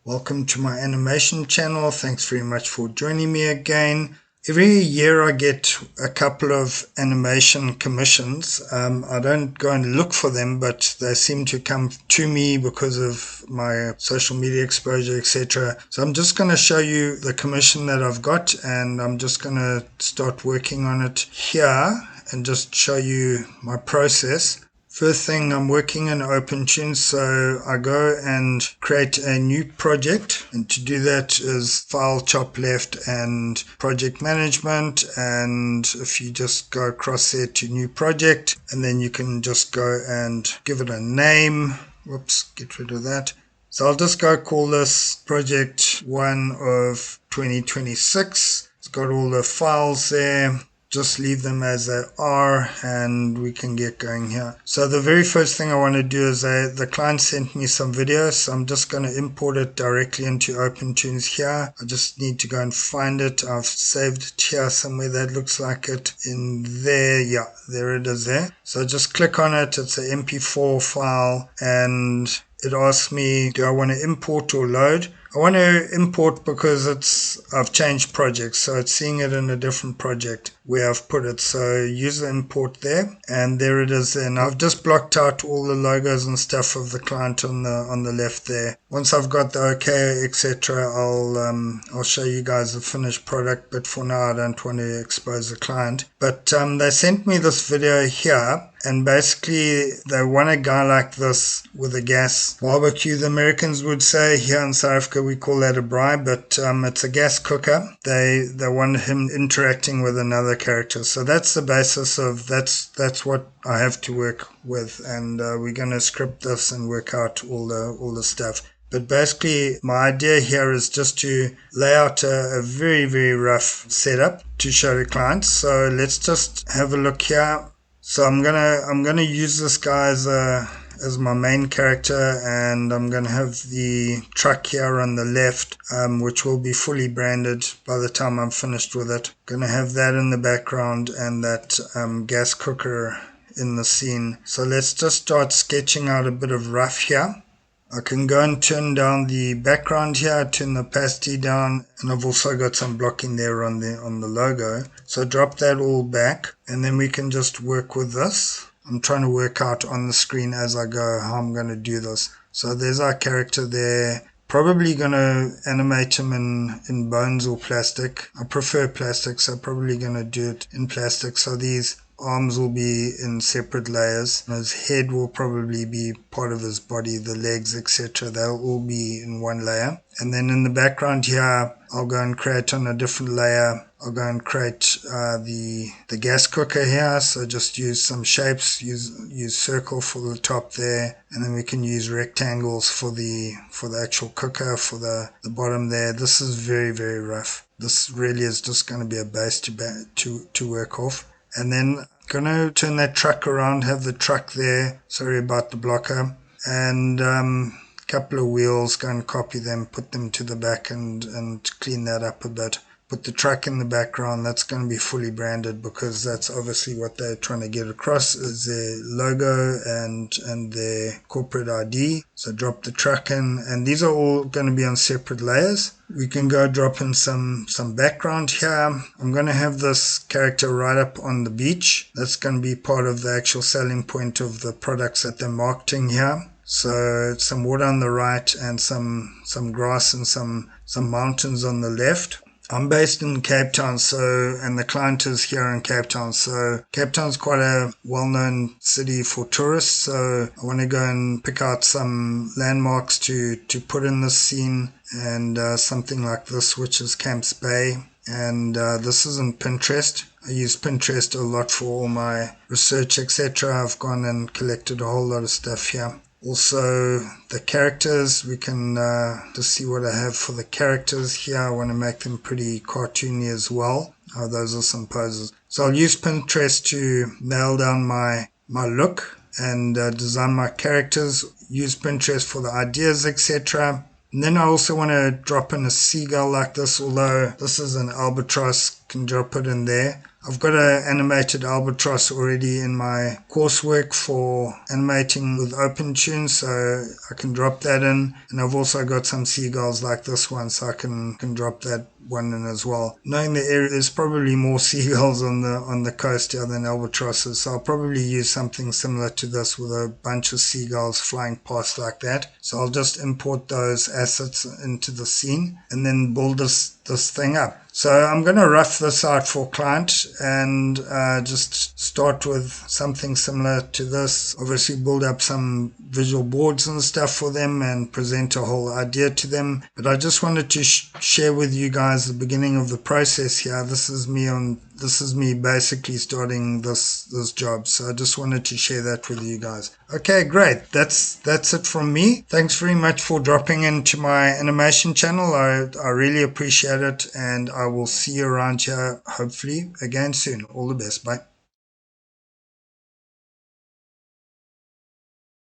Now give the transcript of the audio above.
Welcome to my animation channel. Thanks very much for joining me again. Every year I get a couple of animation commissions. I don't go and look for them, but they seem to come to me because of my social media exposure, etc. So I'm just going to show you the commission that I've got, and I'm just going to start working on it here and just show you my process. First thing, I'm working in OpenToonz, so I go and create a new project, and to do that is File, Chop Left and Project Management, and if you just go across there to New Project, and then you can just go and give it a name. Whoops, get rid of that. So I'll just go call this Project 1 of 2026. It's got all the files there. Just leave them as they are and we can get going here. So the very first thing I want to do is the client sent me some videos, so I'm just going to import it directly into OpenToonz here. I just need to go and find it. I've saved it here somewhere. That looks like it in there. Yeah, there it is there. So just click on it. It's an MP4 file and it asks me, do I want to import or load? I want to import because I've changed projects, so it's seeing it in a different project where I've put it. So use the import there, and there it is. Then I've just blocked out all the logos and stuff of the client on the left there. Once I've got the OK, etc., I'll show you guys the finished product. But for now, I don't want to expose the client. But they sent me this video here. And basically, they want a guy like this with a gas barbecue. The Americans would say, here in South Africa, we call that a braai, but it's a gas cooker. They want him interacting with another character. So that's the basis of, that's what I have to work with. And we're going to script this and work out all the stuff. But basically, my idea here is just to lay out a very, very rough setup to show the clients. So let's just have a look here. So I'm gonna use this guy as my main character, and I'm gonna have the truck here on the left, which will be fully branded by the time I'm finished with it. Gonna have that in the background and that gas cooker in the scene. So let's just start sketching out a bit of rough here. I can go and turn down the background here, turn the opacity down, and I've also got some blocking there on the logo. So drop that all back, and then we can just work with this. I'm trying to work out on the screen as I go how I'm going to do this. So there's our character there. Probably going to animate him in bones or plastic. I prefer plastic, so probably going to do it in plastic. So these arms will be in separate layers. His head will probably be part of his body, the legs, etc. They'll all be in one layer. And then in the background here, I'll go and create on a different layer. I'll go and create the gas cooker here. So just use some shapes, use circle for the top there, and then we can use rectangles for the actual cooker for the bottom there. This is very, very rough. This really is just going to be a base to work off. And then going to turn that truck around, have the truck there, sorry about the blocker, and a couple of wheels, go and copy them, put them to the back and clean that up a bit. Put the truck in the background. That's going to be fully branded because that's obviously what they're trying to get across is their logo and their corporate ID. So drop the truck in, and these are all going to be on separate layers. We can go drop in some background here. I'm going to have this character right up on the beach. That's going to be part of the actual selling point of the products that they're marketing here. So some water on the right and some grass and some mountains on the left. I'm based in Cape Town, and the client is here in Cape Town. So Cape Town's quite a well-known city for tourists. So I want to go and pick out some landmarks to put in this scene, and something like this, which is Camps Bay. And this is in Pinterest. I use Pinterest a lot for all my research, etc. I've gone and collected a whole lot of stuff here. Also, the characters, we can just see what I have for the characters here. I want to make them pretty cartoony as well. Those are some poses. So I'll use Pinterest to nail down my look and design my characters. Use Pinterest for the ideas, etc. And then I also want to drop in a seagull like this, although this is an albatross, can drop it in there. I've got an animated albatross already in my coursework for animating with OpenToonz, so I can drop that in. And I've also got some seagulls like this one, so I can drop that one in as well. Knowing the area, there's probably more seagulls on the coast here than albatrosses, so I'll probably use something similar to this with a bunch of seagulls flying past like that. So I'll just import those assets into the scene and then build this thing up. So I'm going to rough this out for client and just start with something similar to this. Obviously build up some visual boards and stuff for them and present a whole idea to them. But I just wanted to share with you guys the beginning of the process here. This is me basically starting this job. So I just wanted to share that with you guys. Okay, great. That's it from me. Thanks very much for dropping into my animation channel. I really appreciate it, and I will see you around here hopefully again soon. All the best. Bye.